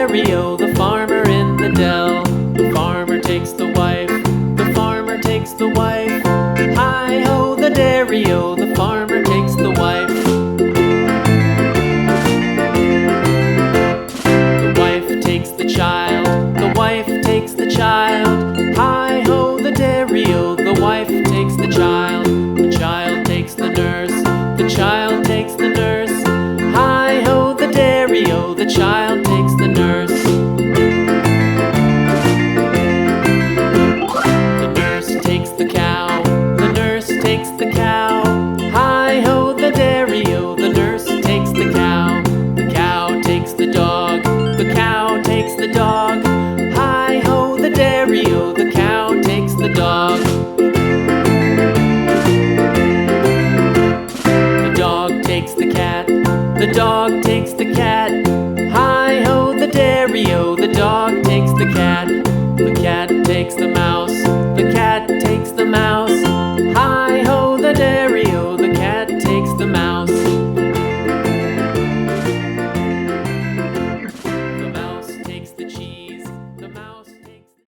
dairy-o, the farmer in the dell. The farmer takes the wife, the farmer takes the wife. Hi-ho, the dairy-o, the farmer takes the wife. The wife takes the child, the wife takes the child. Hi-ho, the dairy-o, the wife takes the child. The child takes the nurse, the child takes the nurse. Hi-ho, the dairy-o, the child takes the nurse. The nurse takes the cow, the nurse takes the cow. Hi-ho, the dairy-o, the nurse takes the cow. The cow takes the dog, the cow takes the dog. Hi-ho, the dairy-o, the cow takes the dog. The dog takes the cat, the dog takes the cat. Hi-ho, the dairy-o, the dog takes the cat. The cat takes the mouse,